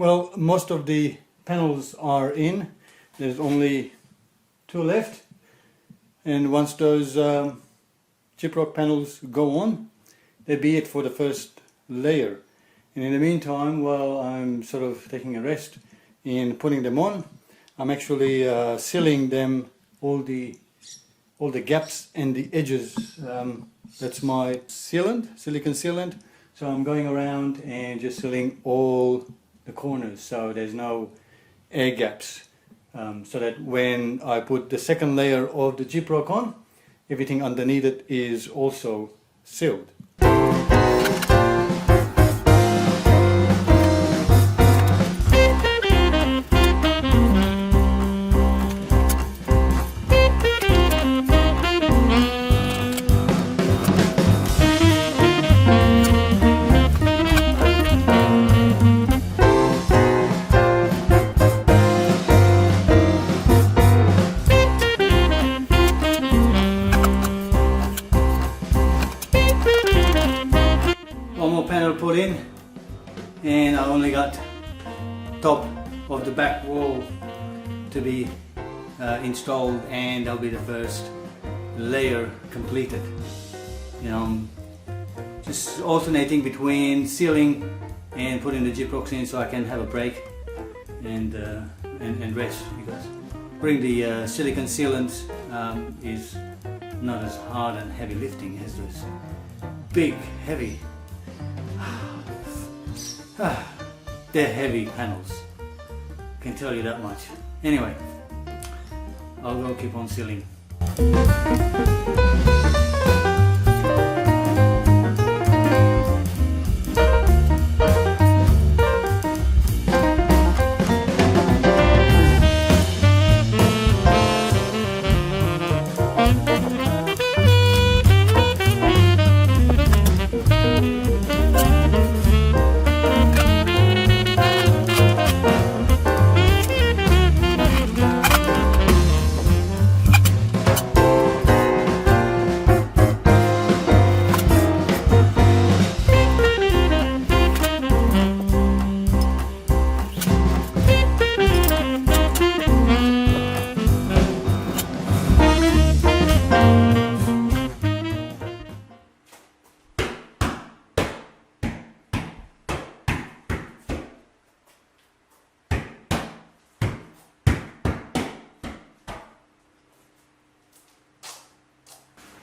Well, most of the panels are in. There's only 2 left, and once those gyprock panels go on, that'll be it for the first layer. And in the meantime, while I'm sort of taking a rest in putting them on, I'm actually sealing them, all the gaps and the edges. That's my sealant, silicone sealant. So I'm going around and just sealing all the corners, so there's no air gaps, so that when I put the second layer of the gyprock on, everything underneath it is also sealed. One more panel put in, and I only got top of the back wall to be installed, and that'll be the first layer completed. You know, just alternating between sealing and putting the gyprocks in so I can have a break and rest, because putting the silicone sealant is not as hard and heavy lifting as those big heavy they're heavy panels, can tell you that much. Anyway, I'll go keep on sealing.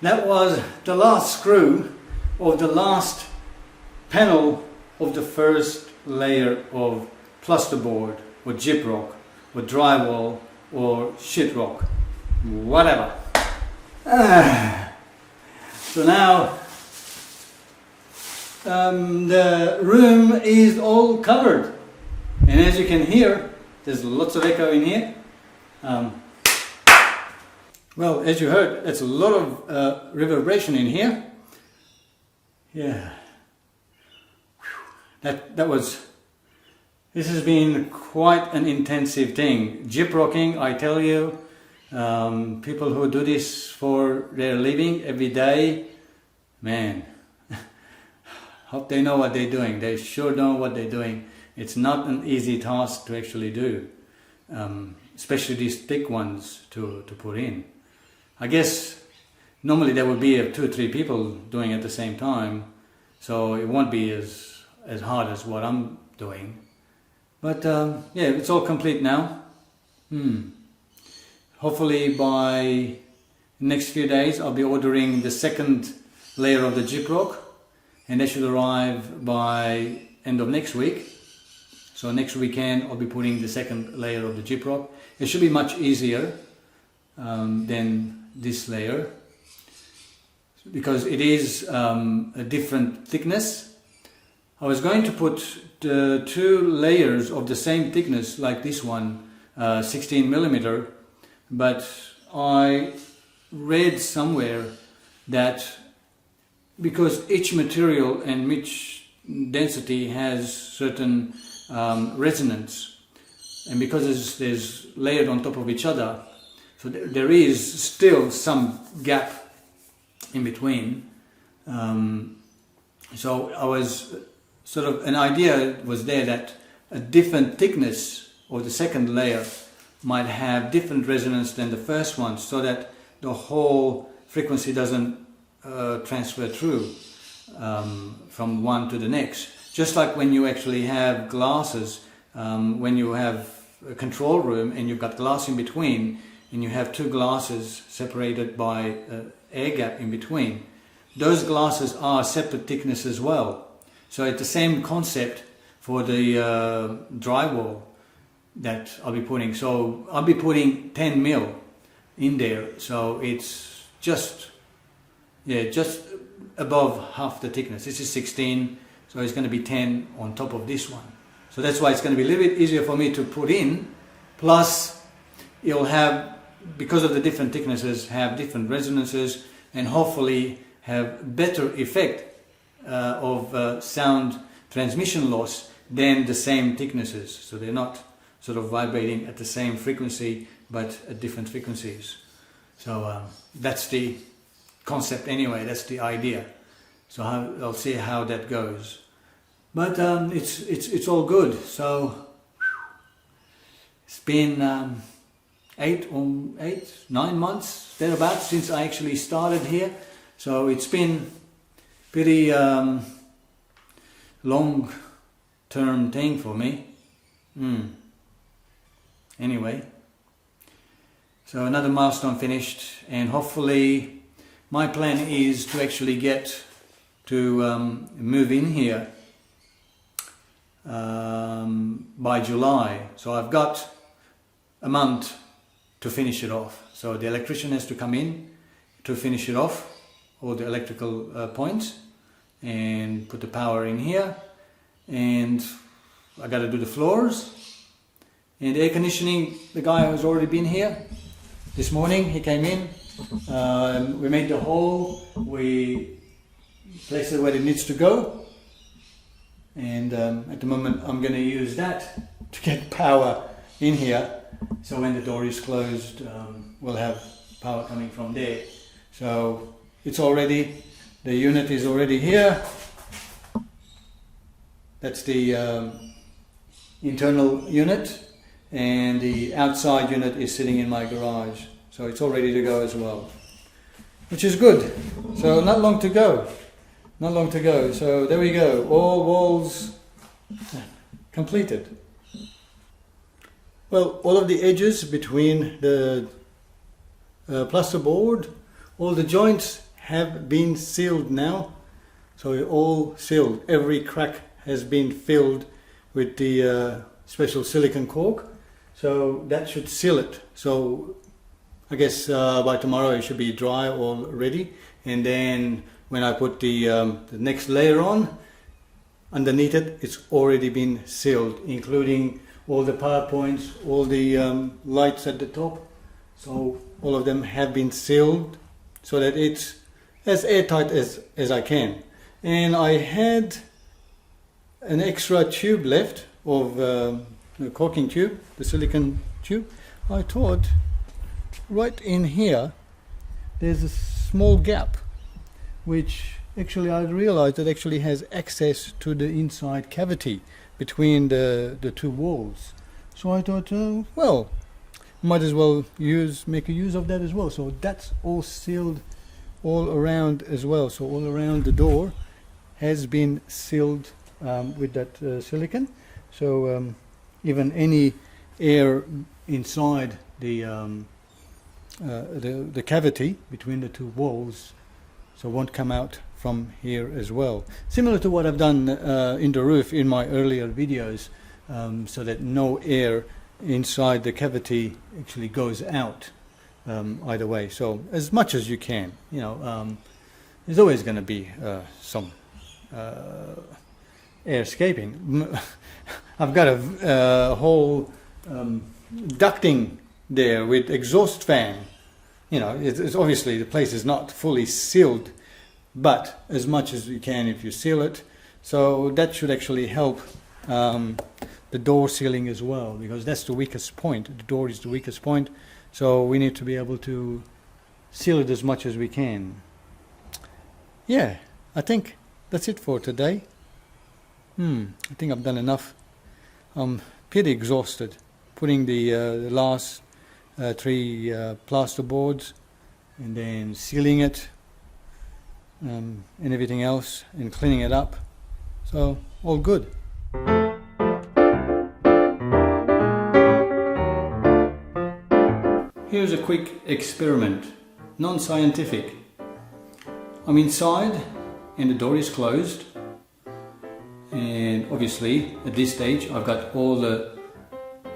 That was the last screw of the last panel of the first layer of plasterboard or gyprock or drywall or shitrock, whatever. So now the room is all covered, and as you can hear, there's lots of echo in here. Well, as you heard, it's a lot of reverberation in here. Yeah, this has been quite an intensive thing. Gyprocking, I tell you, people who do this for their living every day, man, hope they know what they're doing. They sure know what they're doing. It's not an easy task to actually do, especially these thick ones to put in. I guess normally there would be 2 or 3 people doing it at the same time, so it won't be as hard as what I'm doing. But yeah, it's all complete now. Hopefully by the next few days I'll be ordering the second layer of the gyprock, and they should arrive by end of next week. So next weekend I'll be putting the second layer of the gyprock. It should be much easier than this layer, because it is a different thickness. I was going to put 2 layers of the same thickness like this one, 16mm, but I read somewhere that because each material and each density has certain resonance, and because there's layered on top of each other, so there is still some gap in between. So I was sort of, an idea was there that a different thickness, or the second layer might have different resonance than the first one, so that the whole frequency doesn't transfer through from one to the next. Just like when you actually have glasses, when you have a control room and you've got glass in between, and you have two glasses separated by an air gap in between, those glasses are separate thickness as well. So it's the same concept for the drywall that I'll be putting. So I'll be putting 10 mil in there, so it's just above half the thickness. This is 16, so it's going to be 10 on top of this one. So that's why it's going to be a little bit easier for me to put in. Plus, it'll have, because of the different thicknesses, have different resonances, and hopefully have better effect of sound transmission loss than the same thicknesses. So they're not sort of vibrating at the same frequency, but at different frequencies. So that's the concept anyway, that's the idea. So I'll see how that goes. But it's all good. So it's been 9 months thereabouts since I actually started here. So it's been pretty long term thing for me. Anyway, so another milestone finished, and hopefully my plan is to actually get to move in here by July. So I've got a month to finish it off. So the electrician has to come in to finish it off, all the electrical points, and put the power in here, and I got to do the floors. And air conditioning, the guy has already been here this morning. He came in, we made the hole, we placed it where it needs to go, and at the moment I'm going to use that to get power in here, so when the door is closed we'll have power coming from there. So it's already, the unit is already here. That's the internal unit, and the outside unit is sitting in my garage, so it's all ready to go as well, which is good. So not long to go, so there we go, all walls completed. Well, all of the edges between the plasterboard, all the joints have been sealed now, so all sealed. Every crack has been filled with the special silicone cork, so that should seal it. So I guess by tomorrow it should be dry already, and then when I put the next layer on underneath it, it's already been sealed, including all the power points, all the lights at the top. So all of them have been sealed so that it's as airtight as I can. And I had an extra tube left of the corking tube, the silicone tube. I thought right in here there's a small gap, which actually I realized it actually has access to the inside cavity between the two walls. So I thought, well, might as well make a use of that as well. So that's all sealed all around as well. So all around the door has been sealed with that silicone. So even any air inside the cavity between the two walls, so won't come out from here as well. Similar to what I've done in the roof in my earlier videos, so that no air inside the cavity actually goes out either way. So as much as you can, you know, there's always going to be some air escaping. I've got a whole ducting there with exhaust fan. You know, it's obviously the place is not fully sealed, but as much as you can if you seal it. So that should actually help the door sealing as well, because that's the weakest point. The door is the weakest point, so we need to be able to seal it as much as we can. Yeah, I think that's it for today. I think I've done enough. I'm pretty exhausted putting the last 3 plasterboards and then sealing it and everything else and cleaning it up. So all good. Here's a quick experiment, non-scientific. I'm inside and the door is closed, and obviously at this stage I've got all the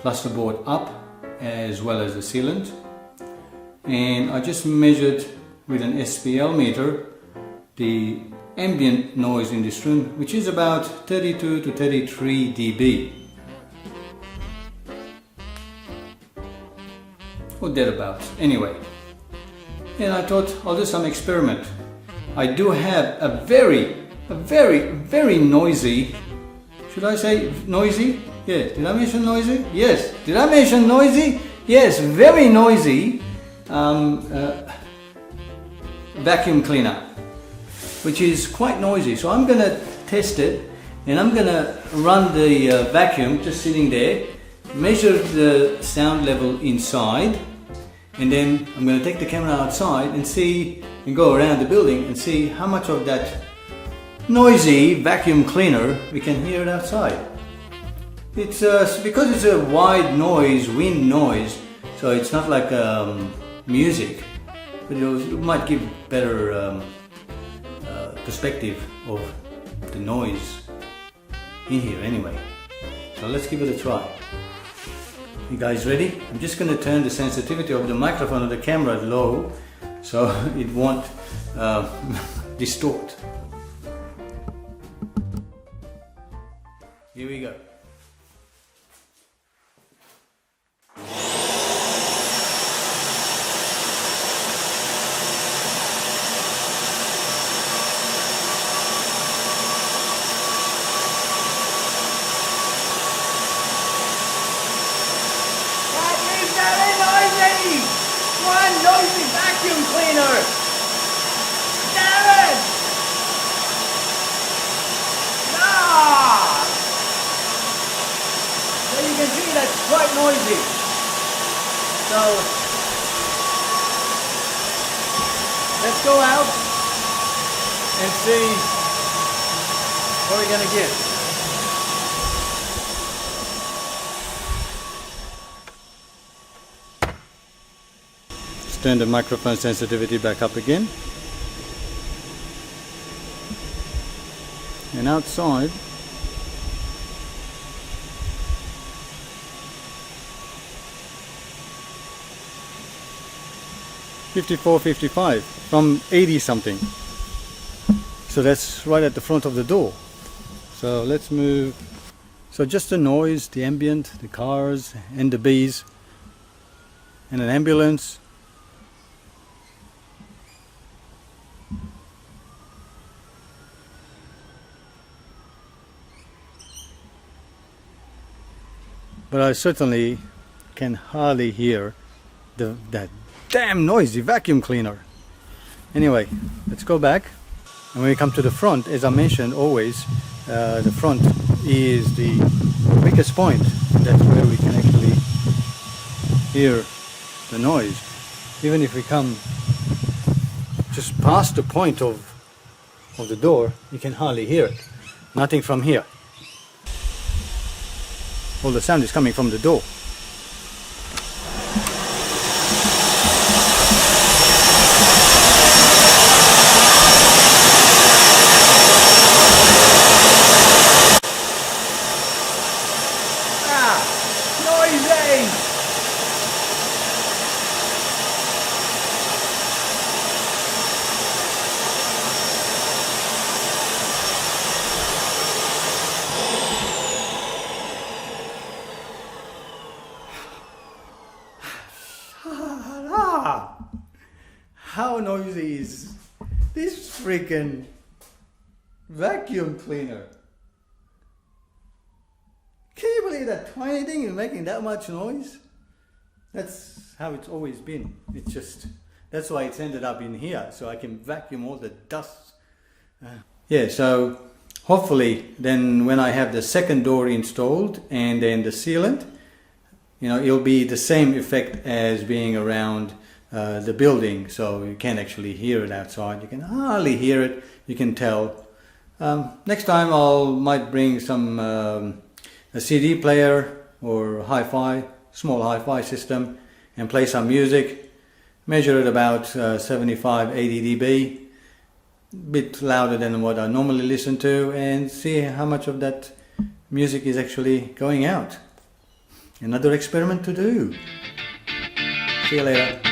plasterboard up as well as the sealant, and I just measured with an SPL meter the ambient noise in this room, which is about 32 to 33 dB or thereabouts anyway. And I thought I'll do some experiment. I do have a very noisy, should I say noisy? Yeah, did I mention noisy? Yes. Did I mention noisy? Yes, very noisy vacuum cleaner, which is quite noisy. So I'm gonna test it, and I'm gonna run the vacuum just sitting there, measure the sound level inside, and then I'm gonna take the camera outside and see, and go around the building and see how much of that noisy vacuum cleaner we can hear it outside. It's because it's a white noise, wind noise, so it's not like music, but it might give better perspective of the noise in here anyway. So let's give it a try. You guys ready? I'm just going to turn the sensitivity of the microphone of the camera low so it won't distort. Here we go. One noisy vacuum cleaner! Damn it! Ah! So you can see that's quite noisy. So let's go out and see what we're gonna get. Turn the microphone sensitivity back up again, and outside $54, $55 from 80 something, so that's right at the front of the door. So let's move. So just the noise, the ambient, the cars and the bees and an ambulance. But I certainly can hardly hear that damn noisy vacuum cleaner. Anyway, let's go back. And when we come to the front, as I mentioned always, the front is the weakest point. That's where we can actually hear the noise. Even if we come just past the point of the door, you can hardly hear it. Nothing from here. All the sound is coming from the door. Noisy! How noisy is this freaking vacuum cleaner? Can you believe that tiny thing is making that much noise? That's how it's always been. It's just, that's why it's ended up in here, so I can vacuum all the dust. Yeah, so hopefully then when I have the second door installed and then the sealant, it'll be the same effect as being around the building, so you can actually hear it outside. You can hardly hear it, you can tell. Next time I might bring some a CD player or hi-fi, small hi-fi system, and play some music. Measure it about 75-80 dB, bit louder than what I normally listen to, and see how much of that music is actually going out. Another experiment to do. See you later.